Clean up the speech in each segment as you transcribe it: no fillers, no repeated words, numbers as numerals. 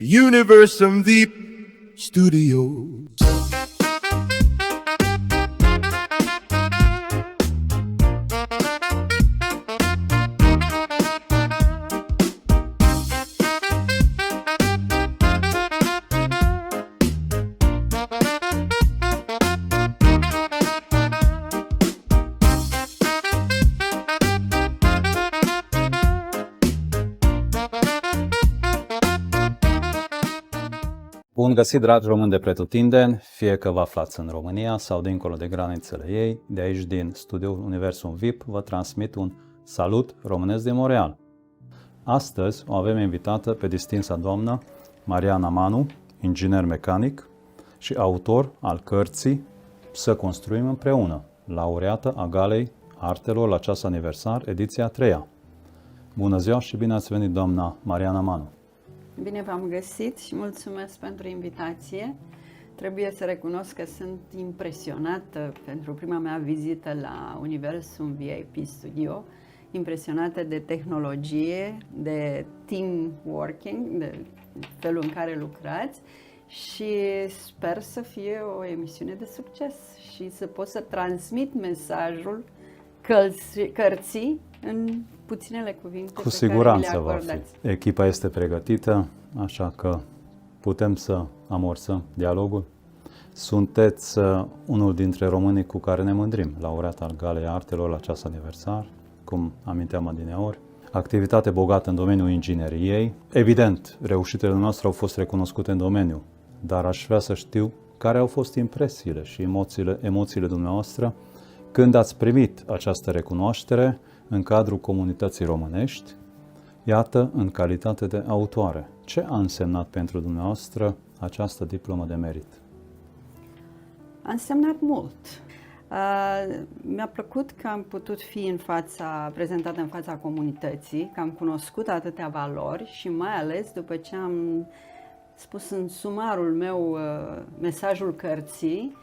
Universum Deep Studios. Bun găsit, dragi români de pretutindeni, fie că vă aflați în România sau dincolo de granițele ei, de aici din studioul Universum VIP vă transmit un salut românesc din Montreal. Astăzi o avem invitată pe distinsa doamnă Mariana Manu, inginer mecanic și autor al cărții Să construim împreună, laureată a Galei Artelor la ceas aniversar, ediția 3-a. Bună ziua și bine ați venit, doamna Mariana Manu! Bine v-am găsit și mulțumesc pentru invitație. Trebuie să recunosc că sunt impresionată pentru prima mea vizită la Universum VIP Studio, impresionată de tehnologie, de team working, de felul în care lucrați și sper să fie o emisiune de succes și să pot să transmit mesajul cărții în puținele cuvinte Cu pe siguranță care le va acordați. fi. Echipa este pregătită, așa că putem să amorsăm dialogul. Sunteți unul dintre românii cu care ne mândrim, laureat al Galei Artelor la ceas aniversar, cum aminteam adineauri. Activitate bogată în domeniul ingineriei. Evident, reușitele noastre au fost recunoscute în domeniu, dar aș vrea să știu care au fost impresiile și emoțiile dumneavoastră când ați primit această recunoaștere în cadrul comunității românești, iată, în calitate de autoare. Ce a însemnat pentru dumneavoastră această diplomă de merit? A însemnat mult. Mi-a plăcut că am putut fi prezentată în fața comunității, că am cunoscut atâtea valori și mai ales după ce am spus în sumarul meu mesajul cărții,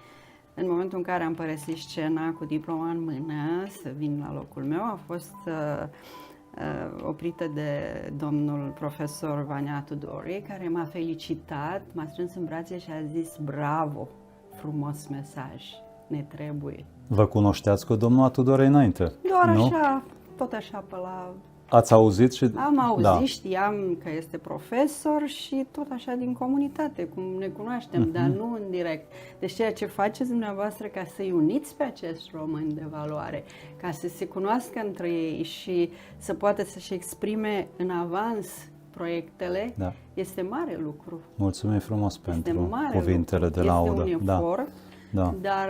în momentul în care am părăsit scena cu diploma în mână să vin la locul meu, a fost oprită de domnul profesor Vania Tudori, care m-a felicitat, m-a strâns în brațe și a zis: bravo, frumos mesaj, ne trebuie. Vă cunoșteați cu domnul Tudori înainte? Doar nu? așa, tot așa pe la... Ați auzit și... Am auzit, da. Știam că este profesor și tot așa din comunitate, cum ne cunoaștem, dar nu în direct. Deci ceea ce faceți dumneavoastră ca să-i uniți pe acești români de valoare, ca să se cunoască între ei și să poată să-și exprime în avans proiectele, Da. este mare lucru. Mulțumim frumos pentru mare cuvintele lucru. de laudă. Este un efort, Da. dar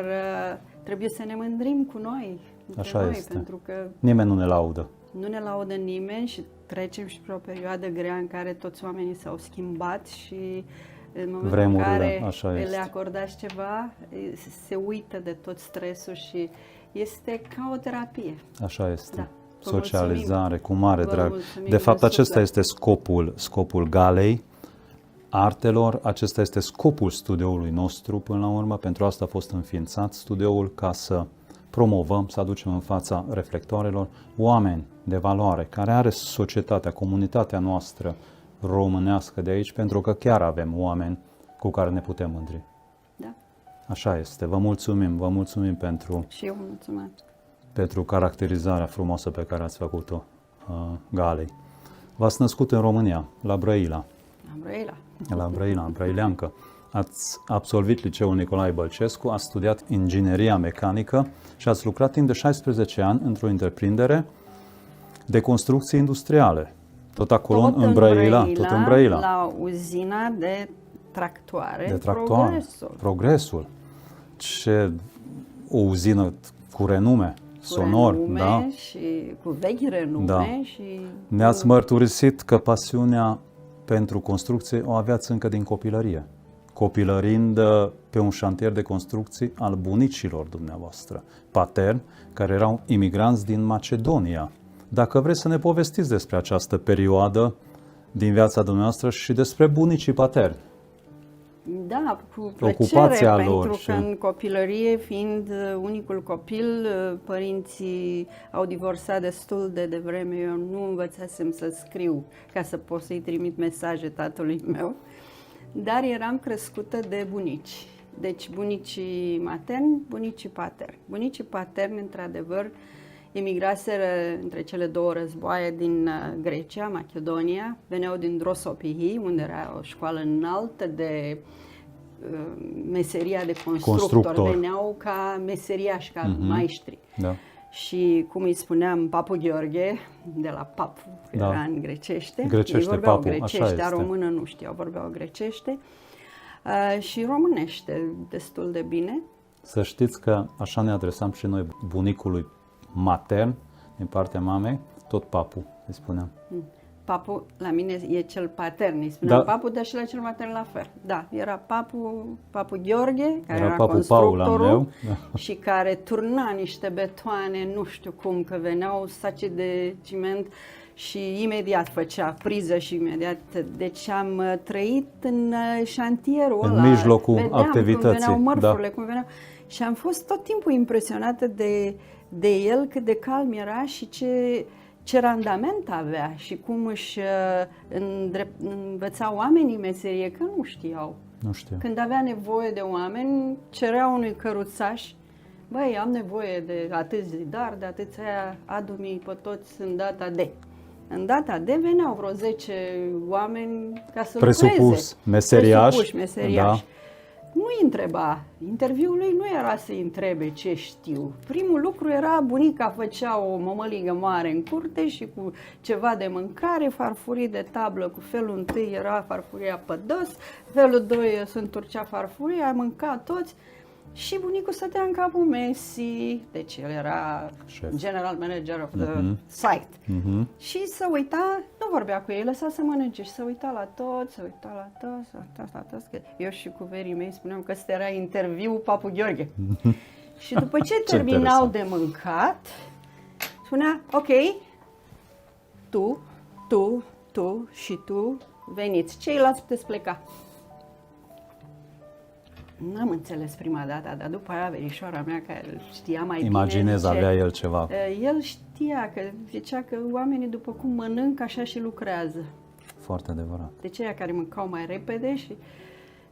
trebuie să ne mândrim cu noi, Așa noi, este. pentru că Nimeni nu ne laudă. nu ne laudă nimeni și trecem și pe o perioadă grea în care toți oamenii s-au schimbat și în momentul Vremurile, în care așa este. le acordați ceva, se uită de tot stresul și este ca o terapie. Așa este. Da. Vă Socializare, mulțumim. cu mare Vă drag. mulțumim De fapt, din acesta suflet. este scopul Galei Artelor, acesta este scopul studioului nostru, până la urmă, pentru asta a fost înființat studioul, ca să promovăm, să aducem în fața reflectoarelor oameni de valoare, care are societatea, comunitatea noastră românească de aici, pentru că chiar avem oameni cu care ne putem mândri. Da. Așa este. Vă mulțumim Și eu mulțumesc. pentru caracterizarea frumoasă pe care ați făcut-o Galei. V-ați născut în România, la Brăila. La Brăila, în Brăileancă. Ați absolvit liceul Nicolae Bălcescu, ați studiat ingineria mecanică și ați lucrat timp de 16 ani într-o întreprindere de construcții industriale. Tot acolo, în Brăila, tot în Brăila. La uzina de tractoare, Progresul. Ce o uzină cu renume, sonor, renume, da? Și cu vechi renume. Da. Și Ne-ați mărturisit că pasiunea pentru construcție o aveați încă din copilărie, copilărind pe un șantier de construcții al bunicilor dumneavoastră, paterni, care erau imigranți din Macedonia. Dacă vreți să ne povestiți despre această perioadă din viața dumneavoastră și despre bunicii paterni. Da, cu Ocupația plăcere, lor pentru și- că în copilărie, fiind unicul copil, părinții au divorțat destul de devreme. Eu nu învățasem să scriu ca să pot să-i trimit mesaje tatălui meu. dar eram crescută de bunici. Deci bunicii materni, bunicii paterni. Bunicii paterni, într-adevăr, emigraseră între cele două războaie din Grecia, Macedonia, veneau din Drosopihi, unde era o școală înaltă de meseria de constructor. Veneau ca meseriași, ca maestri. Da. Și cum îi spuneam, Papu Gheorghe, de la Papu, era în grecește. Grecește, ei vorbeau Papu, grecește, așa dar este. română nu știau, vorbeau grecește. Și românește destul de bine. Să știți că așa ne adresam și noi bunicului matern, din partea mamei, tot Papu, îi spuneam. Papu, la mine e cel patern, îi spuneam Papu, dar și la cel matern la fel. Da, era Papu Gheorghe, care era Papu Paul al constructorul meu. și care turna niște betoane, nu știu cum, că veneau saci de ciment și imediat făcea priză și imediat. Deci am trăit în șantierul ăla. În mijlocul vedeam activității. Cum veneau mărfurile, cum veneau. Și am fost tot timpul impresionată de el, cât de calm era și ce randament avea și cum își învăța oamenii meserie, că nu știau. Nu știu. Când avea nevoie de oameni, cerea unui căruțaș: băi, am nevoie de atâți zidari, de atâția, adu-mi pe toți în data de. În data de veneau vreo 10 oameni ca să lucreze. Meseriași. Da. Nu-i întreba. Interviul lui nu era să-i întrebe ce știu. Primul lucru era, bunica făcea o mămăligă mare în curte și cu ceva de mâncare, farfurii de tablă, cu felul întâi era farfuria pe dos, felul doi se întorcea farfuria, mânca toți. Și bunicul stătea în capul mesii, deci el era general manager of the site. Și se uita, nu vorbea cu ei, lăsa să mănânce și se uita la toți, se uita la toți. Eu și cu verii mei spuneam că ăsta era interviul Papu Gheorghe. Și după ce terminau de mâncat, spunea: ok, tu și tu veniți, ceilalți puteți pleca. N-am înțeles prima dată, dar după aia verișoara mea, care știa mai bine... Imaginez, avea el ceva. El știa, că zicea că oamenii după cum mănâncă, așa și lucrează. Foarte adevărat. Deci aia care mâncau mai repede și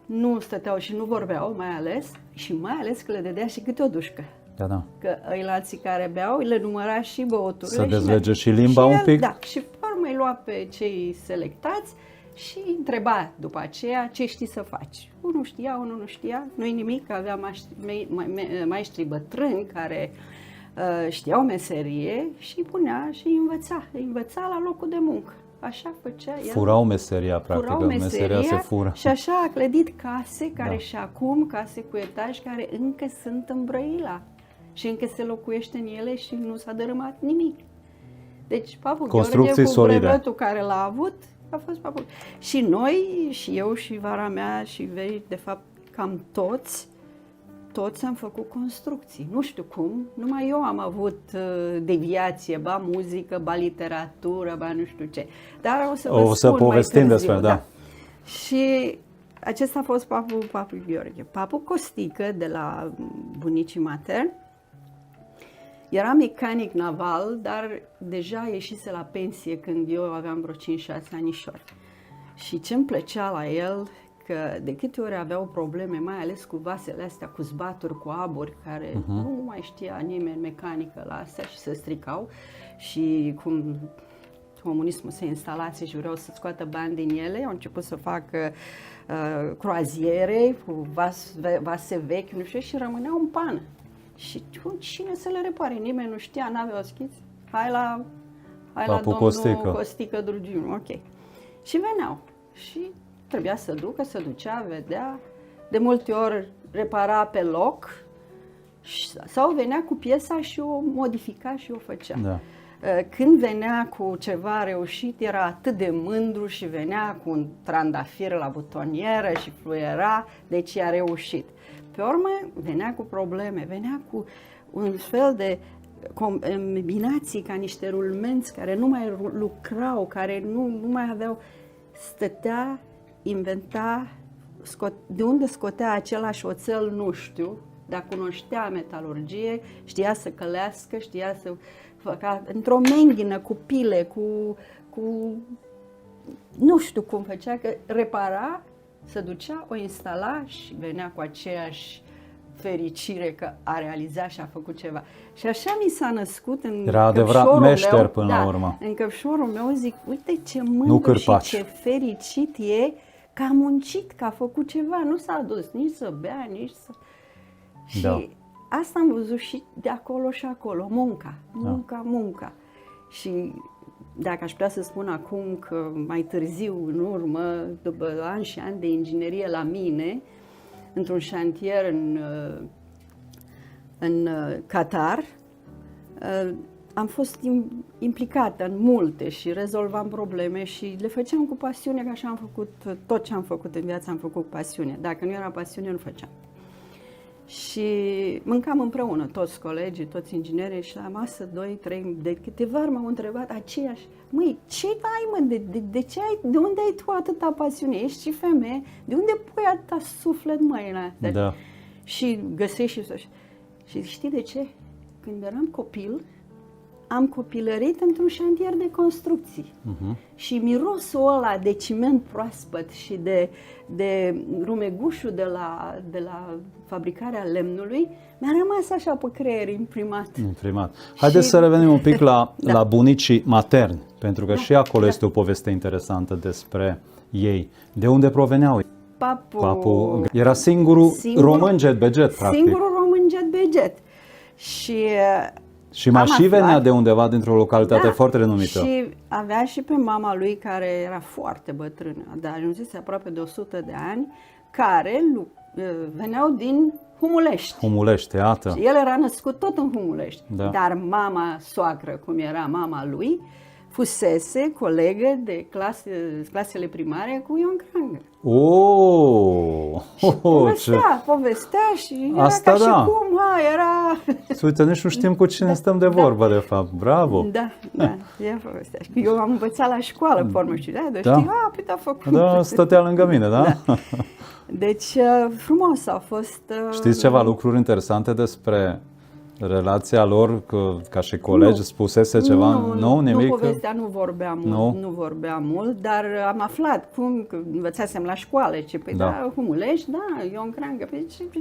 nu stăteau și nu vorbeau, mai ales că le dădea și câte o dușcă. Da. Că ăilalții care beau, le număra și băuturile. Să dezlege și limba și un pic. Da, și pe urmă îi lua pe cei selectați și întreba după aceea ce știi să faci. Unul știa, unul nu știa, nu-i nimic, că avea maestri bătrâni care știau meserie și punea și învăța la locul de muncă. Așa făcea el. Furau meseria, practic, meseria se fură. Și așa a clădit case care și acum, case cu etaj, care încă sunt în Brăila și încă se locuiește în ele și nu s-a dărâmat nimic. Deci Papu Gheorghe, cu brevetul care l-a avut, a fost Papu. Și noi, și eu, și vara mea, și vei, de fapt, cam toți am făcut construcții. Nu știu cum, numai eu am avut deviație, ba muzică, ba literatură, ba nu știu ce. Dar o să povestim despre, da. Și acesta a fost Papu Gheorghe. Papu Costică, de la bunicii materni, era mecanic naval, dar deja ieșise la pensie când eu aveam vreo 5-6 anișori. Și ce-mi plăcea la el, că de câte ori aveau probleme, mai ales cu vasele astea, cu zbaturi, cu aburi, care nu mai știa nimeni mecanică la astea și se stricau, și cum comunismul se instalase și vreau să scoată bani din ele, au început să facă croaziere cu vase vechi, nu știu, și rămâneau în pană. Și cine să le repare? Nimeni nu știa, n-aveau schiți. Hai la domnul Costică Drugiu. Ok. Și veneau. Și trebuia să ducea, vedea. De multe ori repara pe loc sau venea cu piesa și o modifica și o făcea. Da. Când venea cu ceva reușit, era atât de mândru și venea cu un trandafir la butonieră și fluiera, deci i-a reușit. Pe urmă, venea cu probleme, venea cu un fel de combinații ca niște rulmenți care nu mai lucrau, care nu mai aveau. Stătea, inventa, de unde scotea același oțel, nu știu, dar cunoștea metalurgie, știa să călească, știa să facă într-o menghină, cu pile, cu nu știu cum făcea, că repara se ducea, o instala și venea cu aceeași fericire că a realizat și a făcut ceva. Și așa mi s-a născut în Era adevărat căpșorul meșter meu, până la urmă. în căpșorul meu zic, uite ce Nu mândru și cârpaci. ce fericit e că a muncit, că a făcut ceva, nu s-a dus nici să bea, nici să... Și Da. asta am văzut și de acolo și acolo, munca. Și dacă aș putea să spun acum că mai târziu, în urmă, după ani și ani de inginerie la mine, într-un șantier în Qatar, am fost implicată în multe și rezolvam probleme și le făceam cu pasiune, că așa am făcut tot ce am făcut în viață, am făcut cu pasiune. Dacă nu era pasiune, nu făceam. Și mâncam împreună, toți colegii, toți inginerii și la masă, 2-3, de câteva ori m-au întrebat aceiași, măi, ce ai mă, de unde ai tu atâta pasiune? Ești și femeie, de unde pui atâta suflet, măi, în astea? Da. Și găsești și știi de ce? Când eram copil, am copilărit într-un șantier de construcții. Și mirosul ăla de ciment proaspăt și de rumegușul de la fabricarea lemnului mi-a rămas așa pe creier imprimat. Haideți să revenim un pic la bunicii materni, pentru că Da, și acolo da. este o poveste interesantă despre ei. De unde proveneau? Papu era singurul român jet-beget, practic. Singurul român jet-beget. Și mai am și venea aflat- de undeva dintr-o localitate Da, foarte renumită. Și avea și pe mama lui, care era foarte bătrână, dar ajunsese aproape de 100 de ani, care veneau din Humulești. Humulești, iată. Și el era născut tot în Humulești, Da. dar mama soacră, cum era mama lui, fusese colegă de clasele primare cu Ion Crangă. Povestea și era Asta ca da. și cum, era... Uite, nici nu știm cu cine stăm de vorbă, de fapt. Bravo! Da, ea povestea. Eu am învățat la școală, pe urmă, știi, Da. știi, păi a făcut. Da, stătea lângă mine, da? Deci, frumos a fost... Știți ceva lucruri interesante despre relația lor, ca și colegi, spusese ceva? Nu, nimic? Nu, povestea nu vorbea mult, dar am aflat că învățasem la școală, Da. Humulești, Ion Crangă.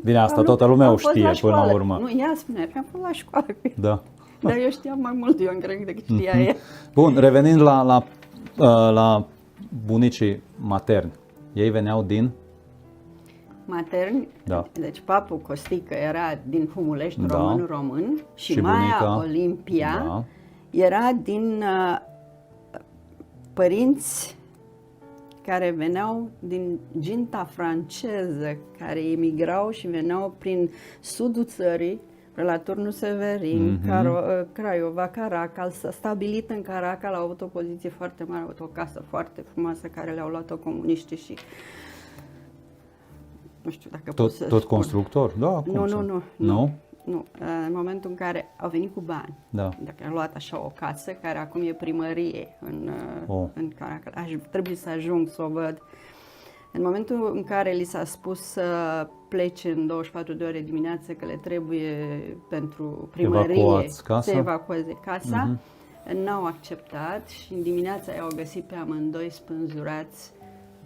Bine, asta toată lumea o știe până la urmă. Nu, ea spunea, am fost la școală. Da. Dar eu știam mai mult de Ion Crangă decât știa ea. Bun, revenind la bunicii materni. Ei veneau din... Materni, Da. deci papu Costică era din Humulești, Da. român și Și Maia bunica? Olimpia Da. era din părinți care veneau din ginta franceză, care emigrau și veneau prin sudul țării, pe la Turnul Severin, Craiova, Caracal, s-a stabilit în Caracal, au avut o poziție foarte mare, au avut o casă foarte frumoasă care le-au luat-o comuniștii și nu știu dacă pot să Tot spun. constructor? Da, cum să- Nu. Nu? Nu. În momentul în care au venit cu bani, Da. dacă am luat așa o casă, care acum e primărie în Caracal, trebuie să ajung să o văd. În momentul în care li s-a spus să plece în 24 de ore dimineață, că le trebuie pentru primărie Evacuați casa? să evacueze casa, n-au acceptat și în dimineața i-au găsit pe amândoi spânzurați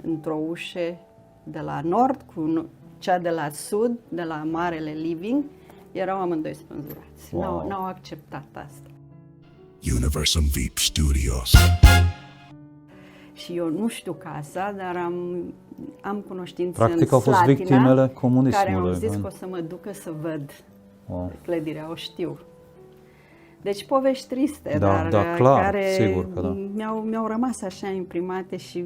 într-o ușă de la nord cu cea de la sud, de la Marele Living, erau amândoi spânzurați. Wow. N-au acceptat asta. Universal Veep Studios. Și eu nu știu casa, dar am cunoștințe Practic în au fost Slatina, victimele comunismului. care mi-au zis că o să mă ducă să văd clădirea, o știu. Deci povești triste, Da, dar clar, care sigur că da. mi-au rămas așa imprimate și,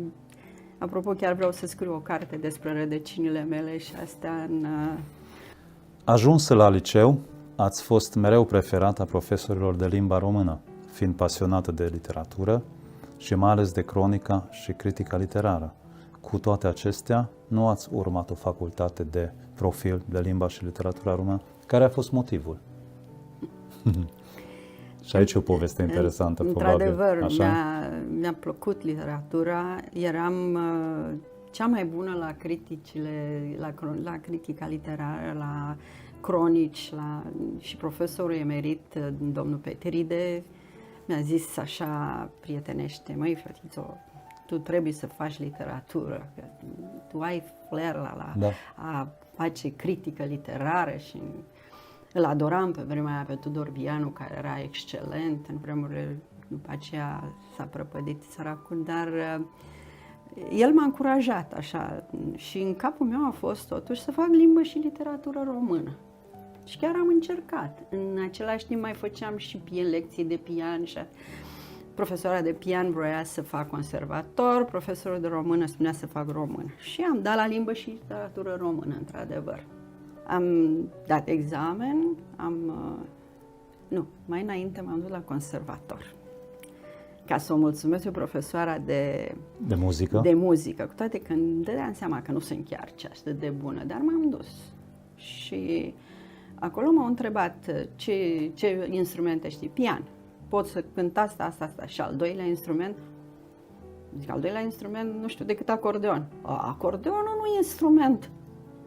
apropo, chiar vreau să scriu o carte despre rădăcinile mele și astea în... Ajuns la liceu, ați fost mereu preferata profesorilor de limba română, fiind pasionată de literatură și mai ales de cronica și critica literară. Cu toate acestea, nu ați urmat o facultate de profil de limba și literatura română. Care a fost motivul? Și aici e o poveste interesantă, probabil. Într-adevăr, Așa? mi-a plăcut literatura. Eram cea mai bună la la critica literară, la cronici, și profesorul emerit, domnul Petride, mi-a zis așa prietenește, măi, fetițo, tu trebuie să faci literatură, că tu ai flair a face critică literară și îl adoram pe vremea aia pe Tudor Vianu, care era excelent în vremurile, după aceea s-a prăpădit săracul, dar el m-a încurajat așa și în capul meu a fost totuși să fac limbă și literatură română. Și chiar am încercat. În același timp mai făceam și lecții de pian și profesora de pian vroia să fac conservator, profesorul de română spunea să fac română. Și am dat la limbă și literatură română, într-adevăr. Am dat examen, mai înainte m-am dus la conservator. Ca să o mulțumesc pe profesoara de muzică, cu toate că îmi dădeam seama că nu sunt chiar atât de bună, dar m-am dus. Și acolo m-au întrebat ce instrumente știi? Pian. Pot să cânt asta. Și al doilea instrument? Zic, al doilea instrument nu știu decât acordeon. Acordeonul nu e instrument.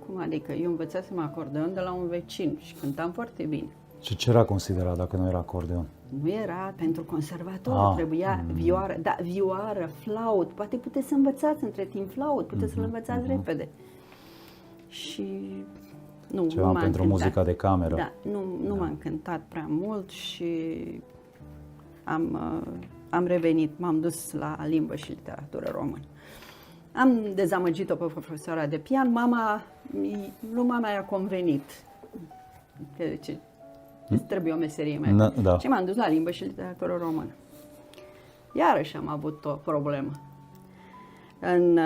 Cum adică? Eu învățasem acordeon de la un vecin și cântam foarte bine. Și ce era considerat dacă nu era acordeon? Nu era pentru conservator, trebuia vioară, vioară, flaut, poate puteți să învățați între timp flaut, puteți să-l învățați repede. Și nu, ceva pentru încântat. Muzica de cameră. Da, nu m-a încântat prea mult și am revenit, m-am dus la limbă și literatură română. Am dezamăgit-o pe profesoara de pian, mama i-a convenit. Ce trebuie o meserie mea. Da. Și m-am dus la limbă și literatură română. Iarăși am avut o problemă. În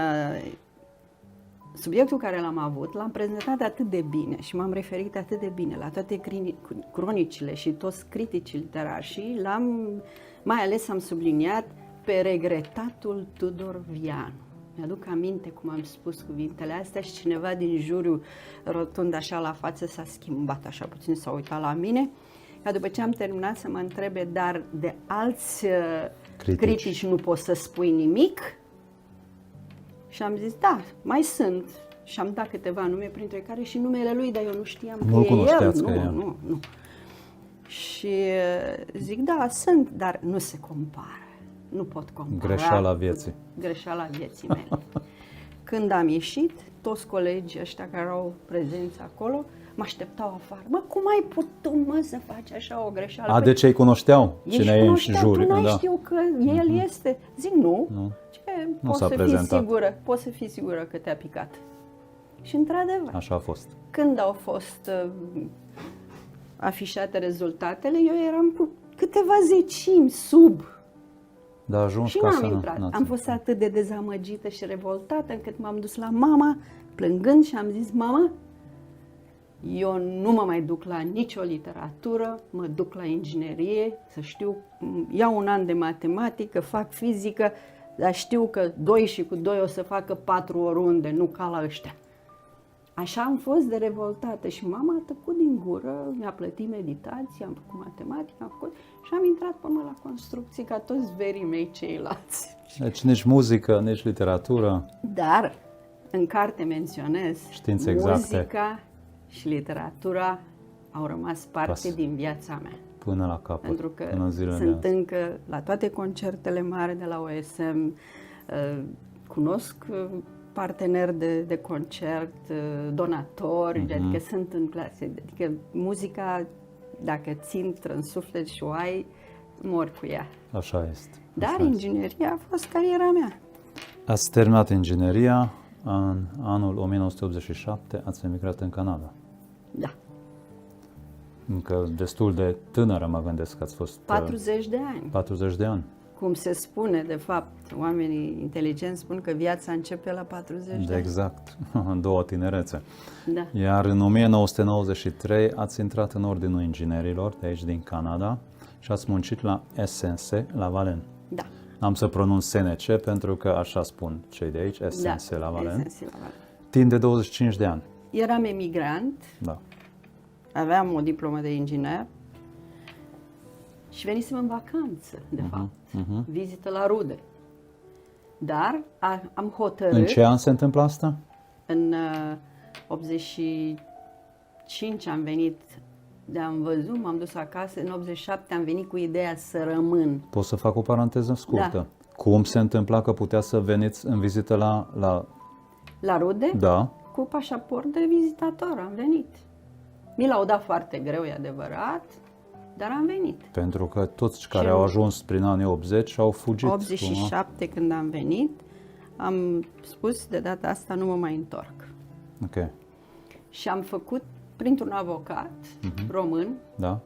subiectul care l-am avut, l-am prezentat atât de bine și m-am referit atât de bine la toate cronicile și toți criticii literari și mai ales am subliniat pe regretatul Tudor Vianu. Mi-aduc aminte cum am spus cuvintele astea și cineva din juriu, rotund așa la față, s-a schimbat așa puțin, s-a uitat la mine, ca după ce am terminat să mă întrebe, dar de alți critici nu poți să spui nimic? Și am zis, da, mai sunt. Și am dat câteva nume, printre care și numele lui, dar eu nu știam că e el. Nu. Și zic, da, sunt, dar nu se compară. Nu pot compara. Greșeala vieții mele. Când am ieșit, toți colegii ăștia care erau prezenți acolo mă așteptau afară. Mă, cum ai putut, să faci așa o greșeală? Deci ei cunoșteau cine e în juriu. Tu n-ai știu că el este. Zic, nu. Poți să fii sigură că te-a picat. Și într-adevăr. Așa a fost. Când au fost afișate rezultatele, eu eram cu câteva zecimi sub. Da, ajuns și n-am intrat. Am fost atât de dezamăgită și revoltată încât m-am dus la mama, plângând, și am zis, mama, eu nu mă mai duc la nicio literatură, mă duc la inginerie, să știu, iau un an de matematică, fac fizică, dar știu că 2 și cu 2 o să facă 4 oriunde, nu ca la ăștia. Așa am fost de revoltată și mama a tăcut din gură, mi-a plătit meditație, am făcut matematică, am făcut și am intrat până la construcții ca toți verii mei ceilalți. Deci nici muzică, nici literatură. Dar în carte menționez, științe exacte. Muzica și literatura au rămas parte din viața mea. Până la capăt. Pentru că până sunt încă la toate concertele mari de la OSM, cunosc parteneri de concert, donatori, adică sunt în clase. Adică muzica, dacă ți intră în suflet și o ai, mori cu ea. Așa este. Dar ingineria a fost cariera mea. Ați terminat ingineria, în anul 1987 ați emigrat în Canada. Da. Încă destul de tânără, mă gândesc că ați fost... 40 de ani. 40 de ani. Cum se spune, de fapt, oamenii inteligenți spun că viața începe la 40 de ani. Exact, în 2 tinerețe. Da. Iar în 1993 ați intrat în Ordinul Inginerilor de aici din Canada și ați muncit la SNC-Lavalin. Da. Am să pronunț SNC pentru că așa spun cei de aici, SNC-Lavalin. SNC-Lavalin. Timp de 25 de ani. Eram emigrant, aveam o diplomă de inginer și venisem în vacanță, de fapt, vizită la rude. Dar am hotărât... În ce an se întâmplă asta? În 85 am venit, am văzut, m-am dus acasă, în 87 am venit cu ideea să rămân. Pot să fac o paranteză scurtă? Da. Cum se întâmpla că putea să veniți în vizită La rude? Da, Cu pașaport de vizitator am venit. Mi l-au dat foarte greu, e adevărat, dar am venit. pentru că toți care Și au în ajuns prin anii 80 au fugit. 87 când am venit, am spus de data asta nu mă mai întorc. Ok, Și am făcut, printr-un avocat român, da,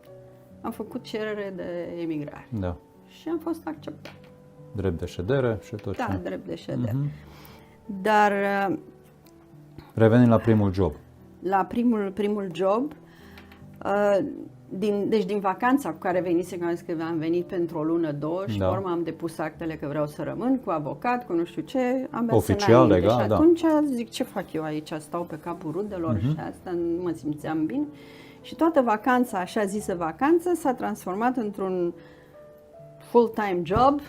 am făcut cerere de emigrare. da. Și am fost acceptat. Drept de ședere și tot Da, ce... drept de ședere. Dar Revenind la primul job. la primul job, deci din vacanța cu care venisem, că am venit pentru o lună, două și Da. pe urmă am depus actele că vreau să rămân cu avocat, cu nu știu ce, am mers Oficial, înainte. legal, și da. atunci zic, ce fac eu aici, stau pe capul rudelor și asta, nu mă simțeam bine. Și toată vacanța, așa zisă vacanță, s-a transformat într-un full-time job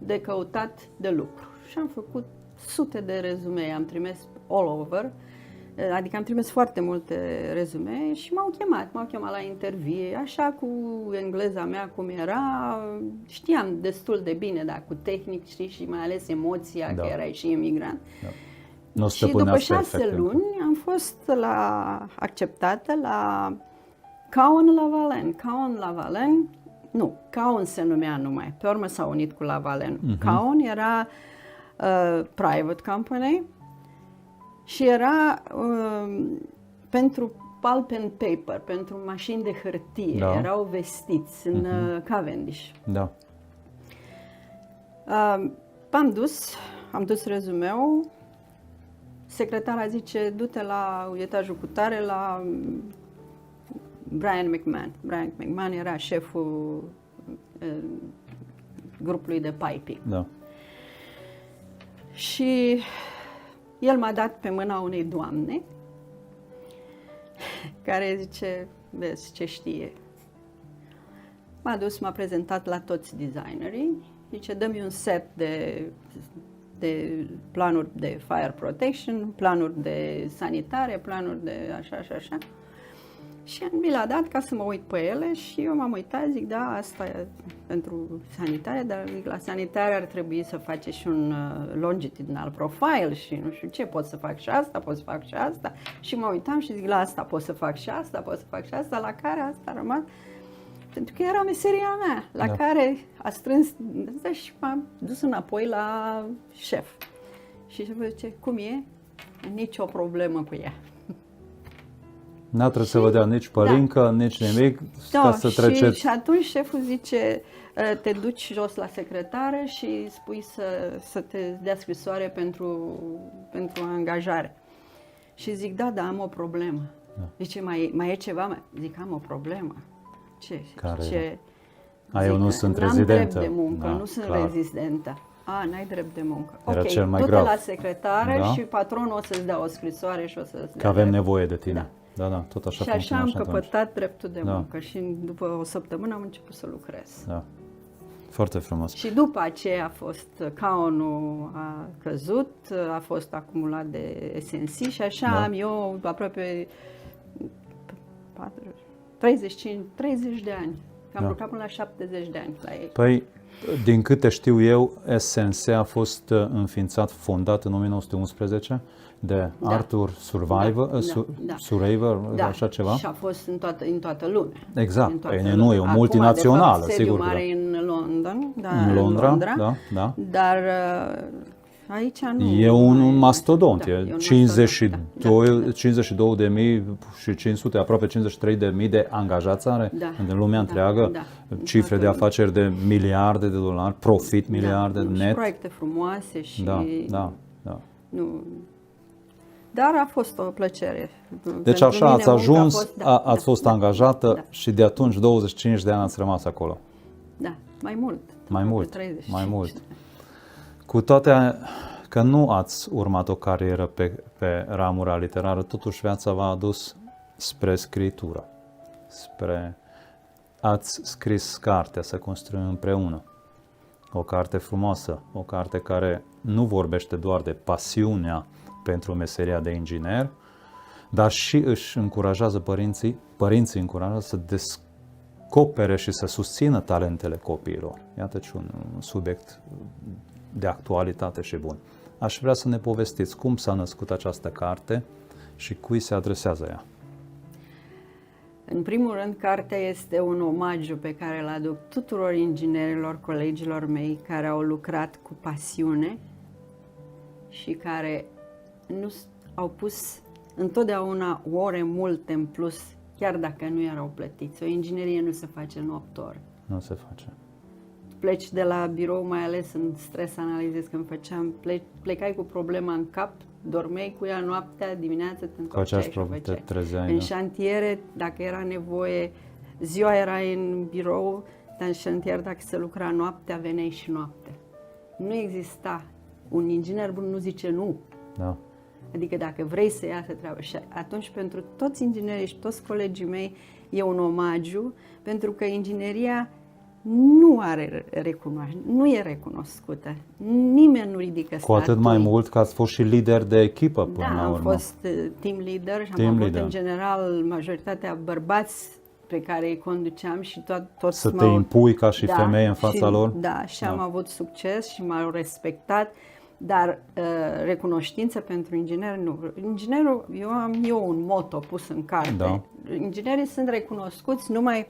de căutat de lucru. Și am făcut sute de rezumee, am trimis all over, adică am trimis foarte multe rezumee și m-au chemat la intervie, așa cu engleza mea cum era, știam destul de bine, dar cu tehnic, știi, și mai ales emoția, Da. că erai și emigrant. Nu Și după stăpâneați 6 perfect. luni am fost acceptată la Caon-Lavalen. Nu, Caon se numea numai, pe urmă s-a unit cu Lavalen. Caon era private company și era pentru pulp and paper, pentru mașini de hârtie, Da. erau vestiți în Cavendish. Da. Am dus rezumeul, secretara zice, du-te la etajul cu tare la Brian McMahon. Brian McMahon era șeful grupului de piping. Da. Și el m-a dat pe mâna unei doamne care zice, vezi ce știe. M-a dus, m-a prezentat la toți designerii, zice, dă-mi un set de planuri de fire protection, planuri de sanitare, planuri de așa și așa. Și mi l-a dat ca să mă uit pe ele și eu m-am uitat, zic, da, asta e pentru sanitare, dar zic, la sanitare ar trebui să faci și un longitudinal profile și nu știu ce, pot să fac și asta, pot să fac și asta. Și mă uitam și zic, la asta pot să fac și asta, pot să fac și asta, la care asta a rămas. Pentru că era meseria mea, la Da. care a strâns și m-am dus înapoi la șef. Și șeful zice, cum e? Nici o problemă cu ea. N-a trebuit să vă dea nici părincă, nici nimic, ca să treceți. Și atunci șeful zice, te duci jos la secretară și spui să te dea scrisoare pentru angajare. Și zic, da, am o problemă. Zice, mai e ceva? Zic, am o problemă. Ce? Care Ce? Eu nu sunt rezidentă. N-am drept de muncă, Da, nu sunt clar. rezidentă. N-ai drept de muncă. Era Ok, cel mai du-te grav. la secretară Da. și patronul o să-ți dea o scrisoare și o să-ți Că dea avem drept. nevoie de tine. Da. Da, tot așa Și așa funcționa am și atunci. căpătat dreptul de Da. muncă și după o săptămână am început să lucrez. Da. Foarte frumos. Și după aceea a fost, Caonul a căzut, a fost acumulat de SNC și așa am eu aproape 30 de ani. Am lucrat până la 70 de ani la ei. Păi, din câte știu eu, SNC a fost înființat, fondat în 1911 de Arthur Survivor, așa ceva. Și a fost în toată lumea. Exact. În toată Păi, lumea. nu, e o Acum, multinațională, de fapt, sigur. sediul mare în London, În Londra, da. Dar aici nu. E un mastodont, Da, e un 52 de mii și 500, aproape 53 de mii de angajați are în lumea întreagă, cifre de afaceri de miliarde de dolari, profit miliarde Și net. proiecte frumoase și... Da. Nu. Dar a fost o plăcere. Deci Pentru așa mine ați munca a ajuns, fost, ați fost angajată da. și de atunci 25 de ani ați rămas acolo. Da, mai mult. Mai mult, 35. mai mult. Cu toate că nu ați urmat o carieră pe ramura literară, totuși viața v-a adus spre scritură. Ați scris cartea Să construim împreună. O carte frumoasă, o carte care nu vorbește doar de pasiunea pentru meseria de inginer, dar și își încurajează părinții încurajează să descopere și să susțină talentele copiilor. Iată-și un subiect de actualitate și bun. Aș vrea să ne povestiți cum s-a născut această carte și cui se adresează ea. În primul rând, cartea este un omagiu pe care îl aduc tuturor inginerilor, colegilor mei care au lucrat cu pasiune și care au pus întotdeauna ore multe în plus, chiar dacă nu erau plătiți. O inginerie nu se face în 8 ore. Nu se face. Pleci de la birou, mai ales în stres analizez, când plecai cu problema în cap, dormeai cu ea noaptea, dimineața te întorceai și o făceai. Te trezeai, în șantiere, dacă era nevoie, ziua erai în birou, dar în șantier, dacă se lucra noaptea, veneai și noaptea. Nu exista. Un inginer bun nu zice nu. Da. Adică dacă vrei să iasă treaba. Și atunci pentru toți inginerii și toți colegii mei e un omagiu, pentru că ingineria nu are recunoaștere, nu e recunoscută. Nimeni nu ridică statui. Cu atât mai mult că ați fost și lider de echipă până la urmă. Da, am fost team leader și am avut în general majoritatea bărbați pe care îi conduceam și toți să te impui ca și femeie în fața și, lor? Da, și am avut succes și m-au respectat, dar recunoștință pentru inginer nu. Inginerul, am un motto pus în carte. Da. Inginerii sunt recunoscuți numai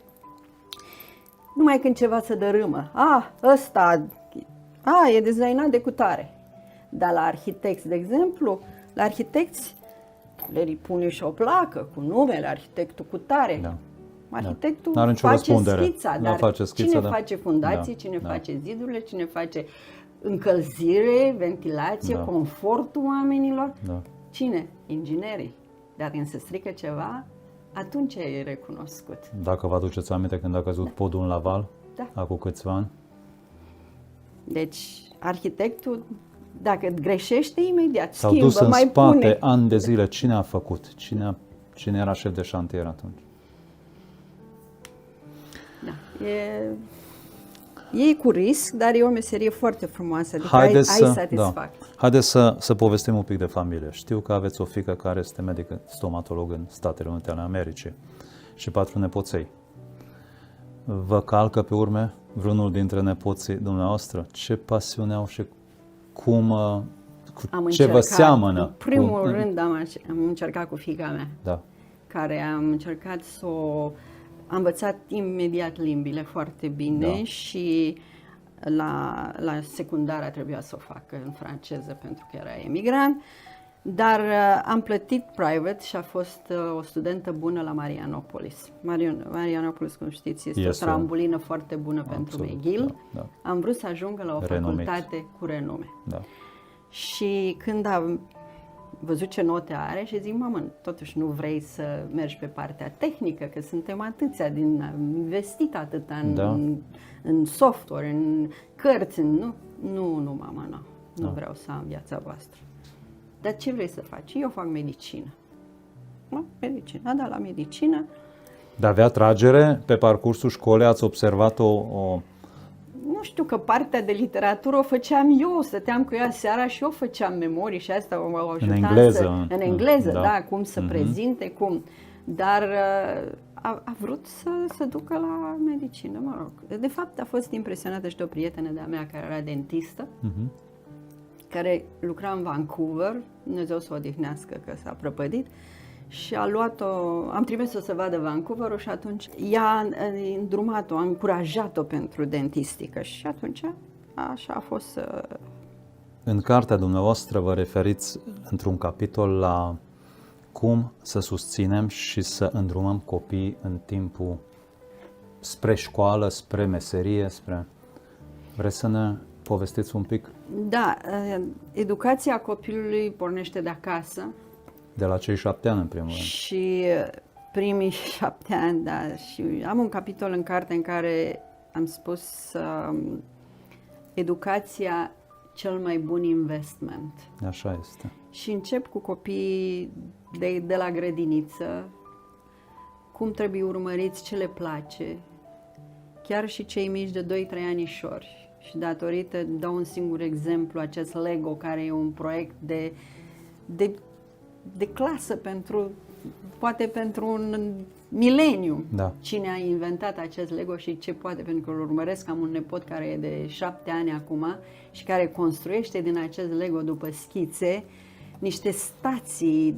când ceva se dărâmă. E designat de cutare. Dar la arhitecți, de exemplu, la arhitecți le pune și o placă cu numele arhitectul cutare. Da. Arhitectul face schița, dar face schița, cine face fundații, cine face zidurile, cine face încălzire, ventilație, confortul oamenilor? Cine? Inginerii. Dar când se strică ceva, atunci e recunoscut. Dacă vă aduceți aminte când a căzut podul în Laval, acum câțiva ani? Deci, arhitectul, dacă greșește, imediat S-au schimbă, dus în mai spate pune. ani de zile. Cine a făcut? Cine era șef de șantier atunci? Da, e cu risc, dar e o meserie foarte frumoasă. Adică ai satisfacție. Haideți să povestim un pic de familie. Știu că aveți o fiică care este medic stomatolog în Statele Unite ale Americii și 4 nepoței. Vă calcă pe urme vreunul dintre nepoții dumneavoastră? Ce pasiune au și ce vă seamănă? În primul rând am încercat cu fiica mea, care am încercat să am învățat imediat limbile foarte bine și la secundară trebuia să o facă în franceză pentru că era emigrant, dar am plătit private și a fost o studentă bună la Marianopolis. Marianopolis, cum știți, este o trambulină foarte bună pentru McGill. Am vrut să ajungă la o facultate cu renume. Și când am văzut ce note are și zic, mamă, totuși nu vrei să mergi pe partea tehnică, că suntem atâția, am investit atâta în software, în cărți, nu, mamă, nu vreau să am viața voastră. Dar ce vrei să faci? Eu fac medicină. Medicină, la medicină. Dar avea tragere pe parcursul școlii, ați observat o... Nu știu, că partea de literatură o făceam eu, stăteam cu ea seara și eu făceam memorii și asta mă ajuta în engleză, cum să prezinte, cum. Dar a vrut să ducă la medicină, mă rog. De fapt, a fost impresionată și de o prietenă de-a mea care era dentistă, care lucra în Vancouver, Dumnezeu să o odihnească că s-a prăpădit, și a luat-o, am trimis-o să vadă Vancouverul și atunci ea a îndrumat-o, a încurajat-o pentru dentistică și atunci așa a fost. În cartea dumneavoastră vă referiți într-un capitol la cum să susținem și să îndrumăm copiii în timpul spre școală, spre meserie, Vreți să ne povestiți un pic? Da, educația copilului pornește de acasă. De la cei 7 ani, în primul rând. Și primii 7 ani, da. Și am un capitol în carte în care am spus educația cel mai bun investment. Așa este. Și încep cu copiii de la grădiniță, cum trebuie urmăriți, ce le place, chiar și cei mici de 2-3 anișori. Și datorită, dau un singur exemplu, acest Lego, care e un proiect de clasă poate pentru un mileniu Da. cine a inventat acest Lego și ce poate, pentru că îl urmăresc, am un nepot care e de 7 ani acum și care construiește din acest Lego după schițe niște stații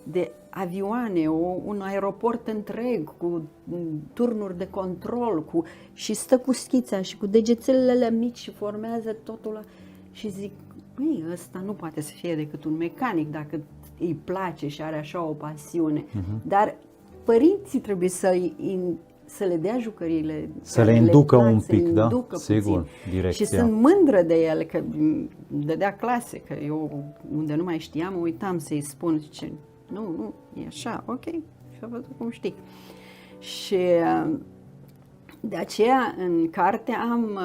de avioane, un aeroport întreg cu turnuri de control și stă cu schița și cu degețelele mici și formează totul și zic, băi, ăsta nu poate să fie decât un mecanic dacă îi place și are așa o pasiune. Dar părinții trebuie să le dea jucăriile, să le inducă plac, un să le pic, da? inducă Sigur, puțin. direcția. Și sunt mândră de el că dădea clase, că eu unde nu mai știam, uitam să-i spun, zice, nu, e așa, ok, și a văzut cum știi. Și de aceea în carte am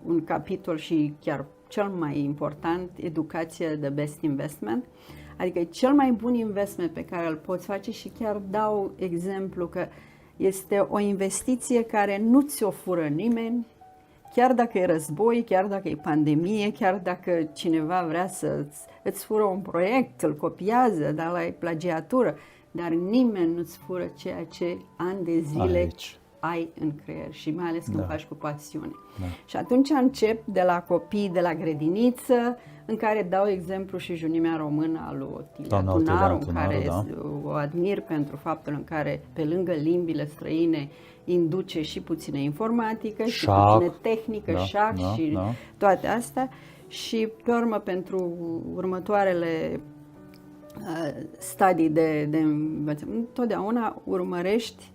un capitol și chiar cel mai important, educație the best investment, adică e cel mai bun investment pe care îl poți face și chiar dau exemplu că este o investiție care nu ți-o fură nimeni, chiar dacă e război, chiar dacă e pandemie, chiar dacă cineva vrea să îți fură un proiect, îl copiază, dar la plagiatură, dar nimeni nu-ți fură ceea ce ani de zile Aici ai în creier și mai ales când Da. faci cu pasiune. Da. Și atunci încep de la copii, de la grădiniță, în care dau exemplu și junimea română a lui Otilia Doamna Tunaru, Otilia în care Tunaru, o admir pentru faptul în care, pe lângă limbile străine, induce și puțină informatică, și Șac. puțină tehnică, Da, șac da, și da. toate astea. Și pe urmă, pentru următoarele stadii de învățământ, întotdeauna urmărești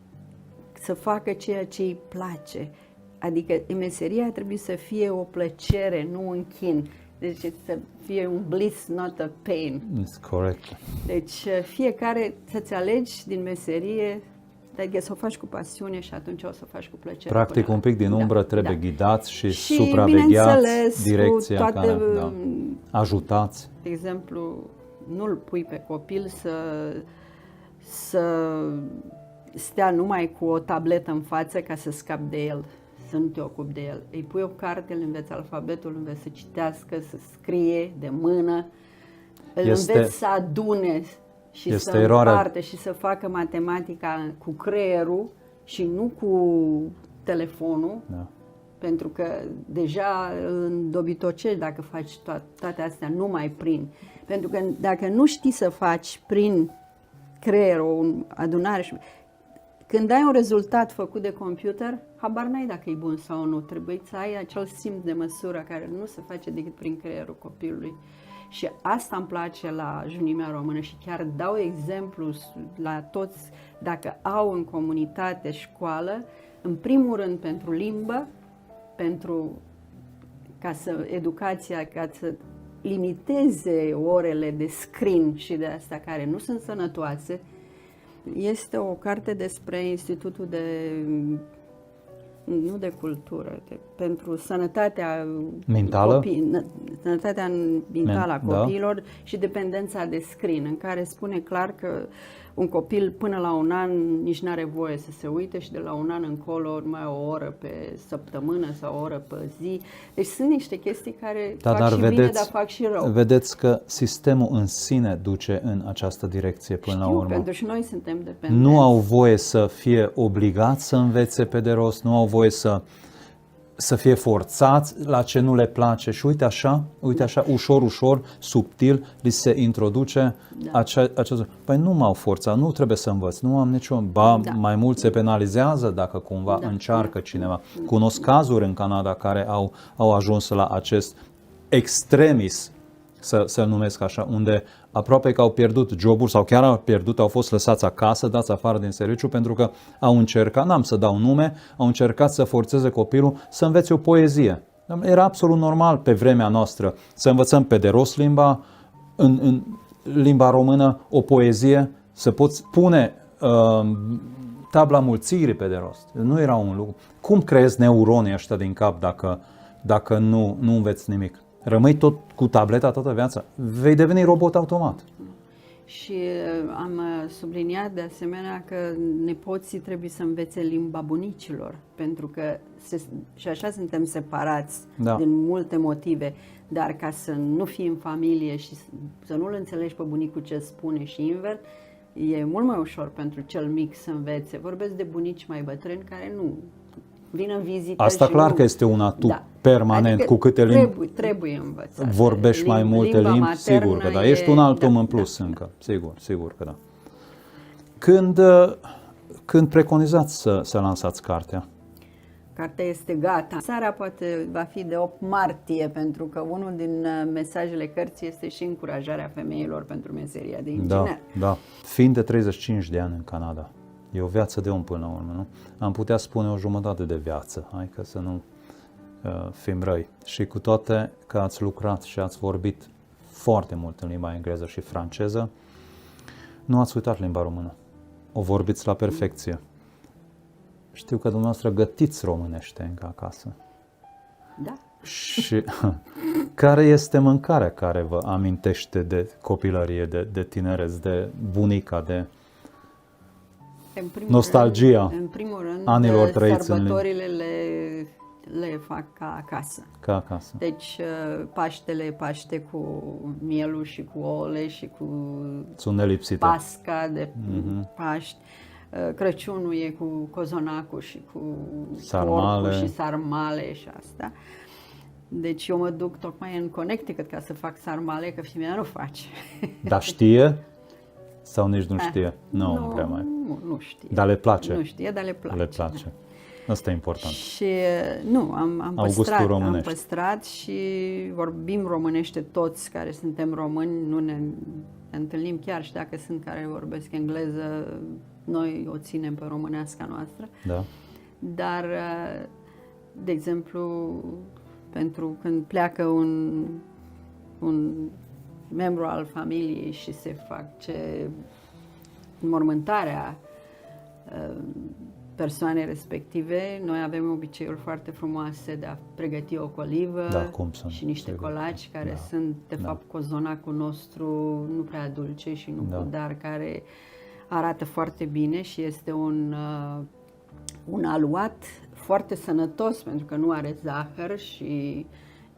să facă ceea ce îi place. Adică meseria trebuie să fie o plăcere, nu un chin. Deci să fie un bliss, not a pain. It's corect. Deci fiecare să-ți alegi din meserie, adică să o faci cu pasiune și atunci o să o faci cu plăcere. Practic până un pic din la- umbră trebuie da. ghidați și Și, supravegheați bineînțeles, direcția cu toate, care, da, ajutați. De exemplu, nu-l pui pe copil să stea numai cu o tabletă în față ca să scapi de el, să nu te ocupi de el. Îi pui o carte, îl înveți alfabetul, îl înveți să citească, să scrie de mână, îl înveți să adune și să împarte și să facă matematica cu creierul și nu cu telefonul. Da. Pentru că deja îl îndobitocești dacă faci toate astea numai prin. Pentru că dacă nu știi să faci prin creier o adunare și când ai un rezultat făcut de computer, habar n-ai dacă e bun sau nu. Trebuie să ai acel simț de măsură care nu se face decât prin creierul copilului. Și asta îmi place la junimea română și chiar dau exemplu la toți, dacă au în comunitate școală, în primul rând pentru limbă, educația, ca să limiteze orele de screen și de astea care nu sunt sănătoase. Este o carte despre Institutul nu de cultură, pentru sănătatea mentală, sănătatea mentală a copiilor și dependența de screen, în care spune clar că un copil până la un an nici nu are voie să se uite și de la un an încolo numai o oră pe săptămână sau o oră pe zi. Deci sunt niște chestii care fac și bine, dar fac și rău. Vedeți că sistemul în sine duce în această direcție până la urmă. Pentru și noi suntem dependenți. Nu au voie să fie obligați să învețe pe de rost, nu au voie să fie forțați la ce nu le place și uite așa, ușor, subtil, li se introduce acest. Păi nu m-au forțat, nu trebuie să învăț, nu am niciun. Mai mult se penalizează dacă cumva încearcă cineva. Cunosc cazuri în Canada care au ajuns la acest extremis, să-l numesc așa, unde aproape că au pierdut joburi sau chiar au fost lăsați acasă, dați afară din serviciu pentru că au încercat, n-am să dau nume, au încercat să forțeze copilul să învețe o poezie. Era absolut normal pe vremea noastră să învățăm pe de rost limba, în limba română o poezie, să poți pune tabla mulțirii pe de rost. Nu era un lucru. Cum creezi neuronii ăștia din cap dacă nu înveți nimic? Rămâi tot cu tableta toată viața, vei deveni robot automat. Și am subliniat de asemenea că nepoții trebuie să învețe limba bunicilor, pentru că și așa suntem separați din multe motive, dar ca să nu fii în familie și să nu-l înțelegi pe bunicul ce spune și invers, e mult mai ușor pentru cel mic să învețe. Vorbesc de bunici mai bătrâni care nu vin în vizită. Asta și clar nu... că este un atu Da. permanent, Adică cu câte limbi trebuie învățat. vorbești mai multe Limba limbi, maternă sigur că da. e- Ești un alt om în da, plus da, încă, sigur că da. Când preconizați să lansați cartea? Cartea este gata. Seara poate va fi de 8 martie, pentru că unul din mesajele cărții este și încurajarea femeilor pentru meseria de inginer. Da. Fiind de 35 de ani în Canada, e o viață de om până la urmă, nu? Am putea spune o jumătate de viață, hai că să nu fim răi. Și cu toate că ați lucrat și ați vorbit foarte mult în limba engleză și franceză, nu ați uitat limba română. O vorbiți la perfecție. Știu că dumneavoastră gătiți românește încă acasă. Da. Și care este mâncarea care vă amintește de copilărie, de tinereț, de bunica, de În primul nostalgia rând, în primul rând, anilor trăiți în sărbătorile le fac ca acasă. ca acasă? Deci Paștele e Paște cu mielul și cu ouăle și cu Sunt nelipsite. Pasca de Paști. Crăciunul e cu cozonacul și cu Sarmale. porcul și sarmale și asta. Deci eu mă duc tocmai în Connecticut ca să fac sarmale, că femeia nu face. Dar știe? Sau nici nu știe? Nu prea mai. Nu știe. Dar le place? Nu știe, dar le place. Le place. Asta e important. Și nu, am Augustul românești. păstrat și vorbim românește toți care suntem români, nu ne întâlnim chiar și dacă sunt care vorbesc engleză, noi o ținem pe româneasca noastră. Da. Dar, de exemplu, pentru când pleacă un membru al familiei și se face înmormântarea persoanei respective, noi avem obiceiuri foarte frumoase de a pregăti o colivă și niște colaci care sunt, de fapt, cozonacul nostru, nu prea dulce și nu dar care arată foarte bine și este un aluat foarte sănătos pentru că nu are zahăr și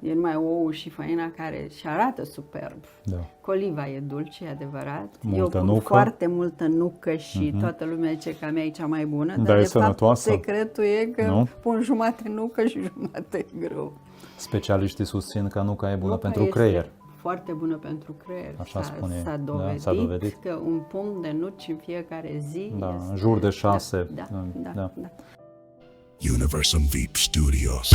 e numai ou și făina care și arată superb. Da. Coliva e dulce, e adevărat. Eu pun foarte multă nucă și toată lumea zice că a mea e cea mai bună, dar de fapt secretul e că pun jumate nucă și jumate grâu. Specialiștii susțin că nuca e bună pentru creier. Foarte bună pentru creier. Așa spune. S-a dovedit că un pumn de nuci în fiecare zi în jur de 6. Da. Universum VIP Studios.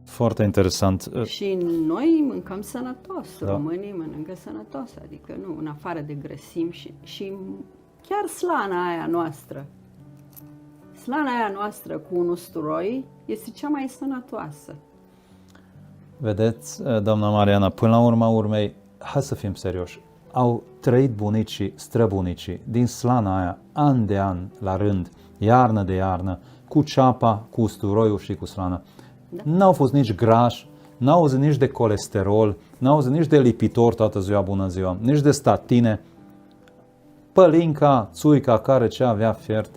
Foarte interesant. Și noi mâncăm sănătos, românii mănâncă sănătos, adică nu, în afară de grăsimi și chiar slana aia noastră cu un usturoi este cea mai sănătoasă. Vedeți, doamna Mariana, până la urma urmei, hai să fim serioși, au trăit bunicii, străbunicii din slana aia, an de an, la rând, iarnă de iarnă, cu ceapa, cu usturoiul și cu slana. Da. N-au fost nici grași, n-au auzit nici de colesterol, n-au auzit nici de lipitor toată ziua, bună ziua, nici de statine. Pălinca, țuica, care ce avea fiert,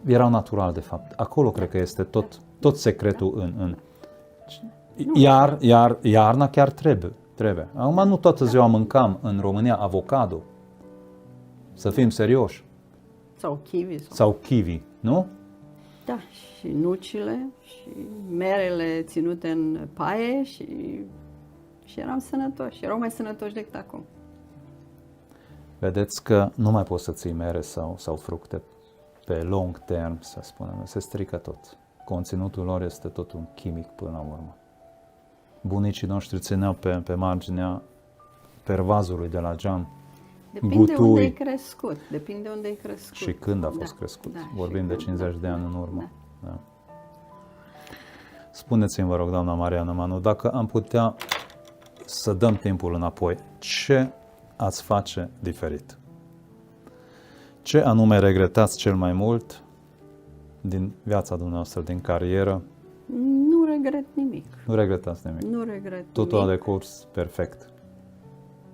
erau natural de fapt. Acolo cred că este tot secretul în. Iar iarna chiar trebuie. Acum nu toată ziua mâncam în România avocado. Să fim serioși. Sau kiwi, nu? Da, și nucile și merele ținute în paie și eram sănătoși. Erau mai sănătoși decât acum. Vedeți că nu mai poți să ții mere sau fructe pe long term, să spunem. Se strică tot. Conținutul lor este tot un chimic până la urmă. Bunicii noștri țineau pe marginea pervazului de la geam. Depinde unde ai crescut. Și când a fost crescut. Vorbim de 50 de ani în urmă. Da. Spuneți-mi, vă rog, doamna Mariana Manu, dacă am putea să dăm timpul înapoi, ce ați face diferit? Ce anume regretați cel mai mult din viața dumneavoastră, din carieră? Nu regret nimic. Nu regretați nimic? Nu regret Totul a decurs perfect.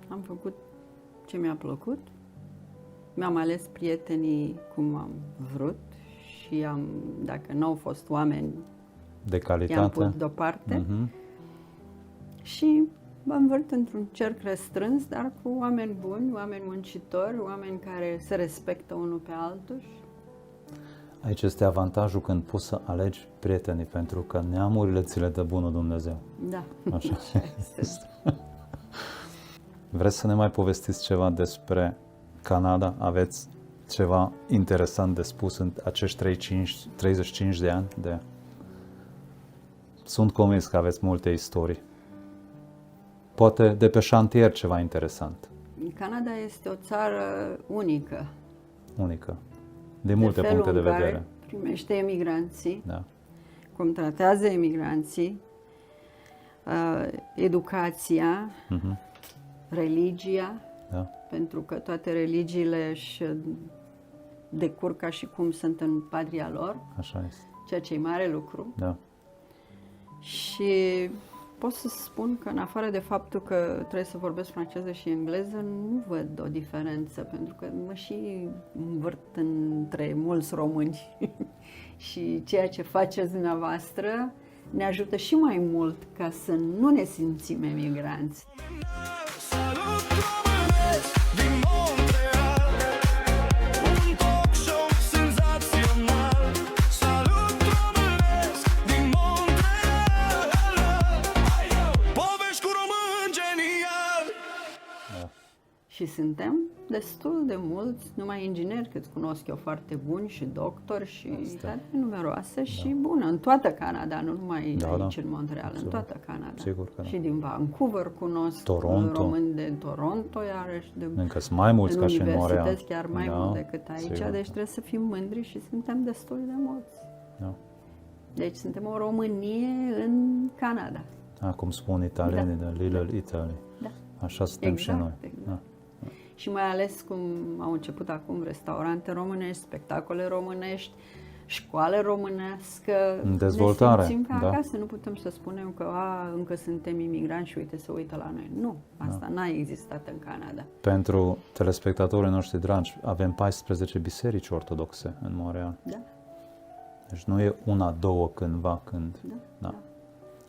Am făcut ce mi-a plăcut, mi-am ales prietenii cum am vrut și dacă n-au fost oameni de calitate, i-am pus deoparte și m-am învățat într-un cerc restrâns, dar cu oameni buni, oameni muncitori, oameni care se respectă unul pe altul. Aici este avantajul când poți să alegi prietenii, pentru că neamurile ți le dă bunul Dumnezeu. Da, Așa. este. Vreți să ne mai povestiți ceva despre Canada? Aveți ceva interesant de spus în acești 35 de ani? Sunt convins că aveți multe istorii. Poate de pe șantier ceva interesant, Canada este o țară unică. unică, de multe felul puncte de în care vedere. primește emigranții, Da. cum tratează emigranții, educația, religia, Da. pentru că toate religiile își decurg ca și cum sunt în patria lor, Așa este. ceea ce e mare lucru. Da. Și pot să spun că în afară de faptul că trebuie să vorbesc franceză și engleză, nu văd o diferență, pentru că mă și învârt între mulți români și ceea ce faceți dumneavoastră ne ajută și mai mult ca să nu ne simțim emigranți. Salut românesc din Montreal, un talk show senzațional. Salut românesc din Montreal, povești cu români genial. Și suntem destul de mulți, numai ingineri, cât cunosc eu, foarte buni și doctori și toate numeroase și bună, în toată Canada, nu numai Da, aici da. în Montreal, în Sigur. toată Canada. Sigur că da. Și din Vancouver cunosc Toronto. români de Toronto, iarăși de Încă sunt mai mulți în ca și în Montreal. universități, chiar mai Da, mult decât aici, sigur. deci trebuie să fim mândri și suntem destul de mulți. Da. Deci suntem o Românie în Canada. Cum spun italienii, de Little Italy. Da. Așa suntem și Exact, noi. exact. Da. Și mai ales cum au început acum restaurante românești, spectacole românești, școală românească. În dezvoltare, Ne simțim ca da. acasă, nu putem să spunem că încă suntem imigranți și uite, se uită la noi. Nu, asta n-a existat în Canada. Pentru telespectatorii noștri dragi, avem 14 biserici ortodoxe în Montreal. Da? Deci nu e una, două cândva, când. Da.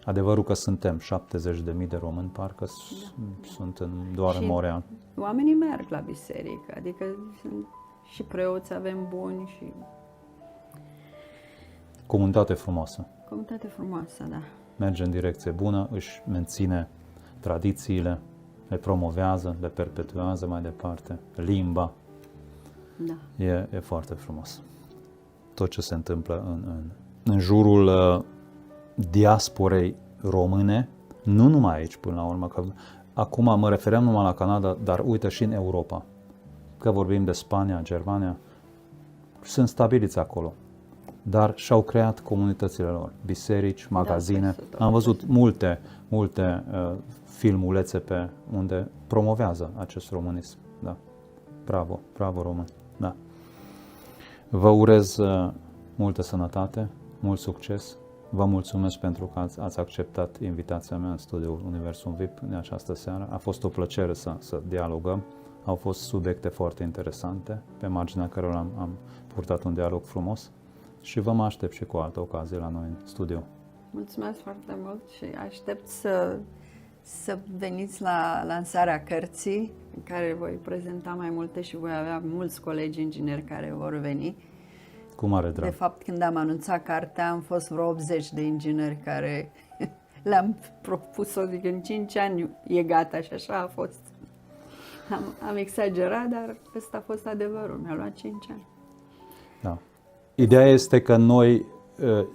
Adevărul că suntem 70.000 de români, parcă sunt doar în Și Montreal. oamenii merg la biserică, adică sunt și preoți avem buni și Comunitate frumoasă. comunitate frumoasă, da. Merge în direcție bună, își menține tradițiile, le promovează, le perpetuează mai departe, limba. Da. E foarte frumos. Tot ce se întâmplă în jurul diasporei române, nu numai aici până la urmă, că acum mă refeream numai la Canada, dar uite și în Europa. Că vorbim de Spania, Germania, sunt stabiliți acolo, dar și-au creat comunitățile lor, biserici, magazine. peste tot. Am văzut multe filmulețe pe unde promovează acest românism. Da. Bravo român. Da. Vă urez multă sănătate, mult succes. Vă mulțumesc pentru că ați acceptat invitația mea în studioul Universum VIP în această seară. A fost o plăcere să dialogăm. Au fost subiecte foarte interesante, pe marginea cărora am purtat un dialog frumos și vă mă aștept și cu altă ocazie la noi în studio. Mulțumesc foarte mult și aștept să veniți la lansarea cărții, în care voi prezenta mai multe și voi avea mulți colegi ingineri care vor veni. Cu mare drag. De fapt, când am anunțat cartea, am fost vreo 80 de ingineri care le-am propus-o, zic, în 5 ani e gata și așa a fost. Am exagerat, dar ăsta a fost adevărul, mi-a luat 5 ani. Da. Ideea este că noi,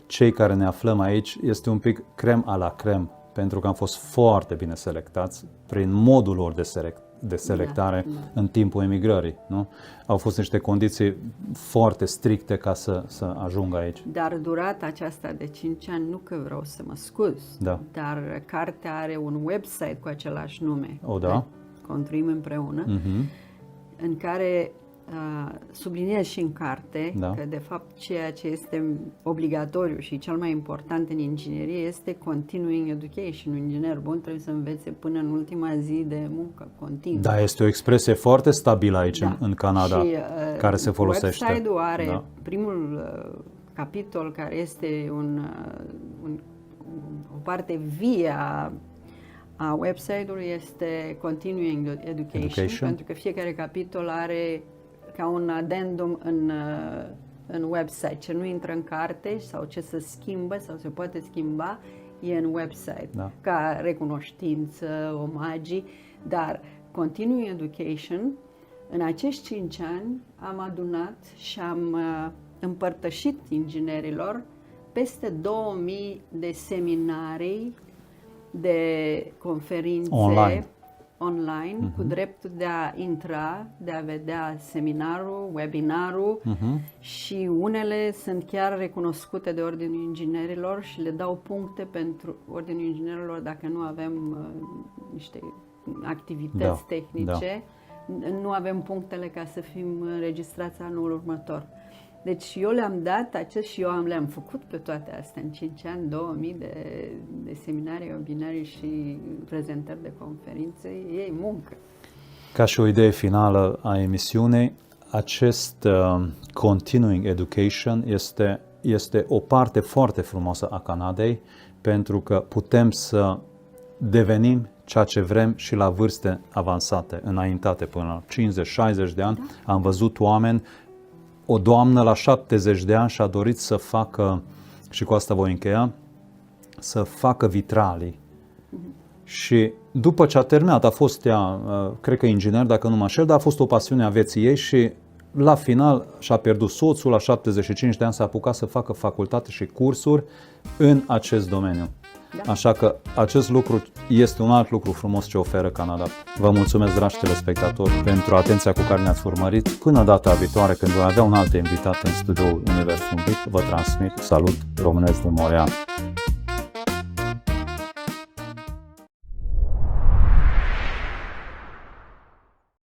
cei care ne aflăm aici, este un pic crem a la crem, pentru că am fost foarte bine selectați prin modul lor de selectare în timpul emigrării. Nu? Au fost niște condiții foarte stricte ca să ajungă aici. Dar durata aceasta de 5 ani, nu că vreau să mă scuz, Da. dar cartea are un website cu același nume. O, da? Construim împreună, în care subliniez și în carte Da. că de fapt ceea ce este obligatoriu și cel mai important în inginerie este continuing education. Un inginer bun trebuie să învețe până în ultima zi de muncă continuă. Da, este o expresie foarte stabilă aici în Canada, și, care se folosește. Website-ul are Da. primul capitol care este o parte vie a website-ului este Continuing Education, pentru că fiecare capitol are ca un addendum în website. Ce nu intră în carte sau ce se schimbă sau se poate schimba e în website, ca recunoștință, omagii, dar Continuing Education, în acești 5 ani am adunat și am împărtășit inginerilor peste 2000 de seminarii, de conferințe online cu dreptul de a intra, de a vedea seminarul, webinarul și unele sunt chiar recunoscute de Ordinul Inginerilor și le dau puncte pentru Ordinul Inginerilor dacă nu avem niște activități tehnice. Nu avem punctele ca să fim înregistrați anul următor. Deci eu le-am dat și le-am făcut pe toate astea în 5 ani, 2000 de seminarii, webinarii și prezentări de conferințe. E muncă. Ca și o idee finală a emisiunii, acest Continuing Education este o parte foarte frumoasă a Canadei, pentru că putem să devenim ceea ce vrem și la vârste avansate, înaintate, până la 50-60 de ani. Am văzut oameni, o doamnă la 70 de ani și-a dorit să facă, și cu asta voi încheia, să facă vitralii. Și după ce a terminat, a fost ea, cred că inginer, dacă nu mă înșel, dar a fost o pasiune a vieții ei și la final și-a pierdut soțul, la 75 de ani s-a apucat să facă facultate și cursuri în acest domeniu. Așa că acest lucru este un alt lucru frumos ce oferă Canada. Vă mulțumesc, dragi telespectatori, pentru atenția cu care ne-ați urmărit. Până data viitoare, când voi avea un alt invitat în studioul Universul VIP, vă transmit salut românesc din Montreal.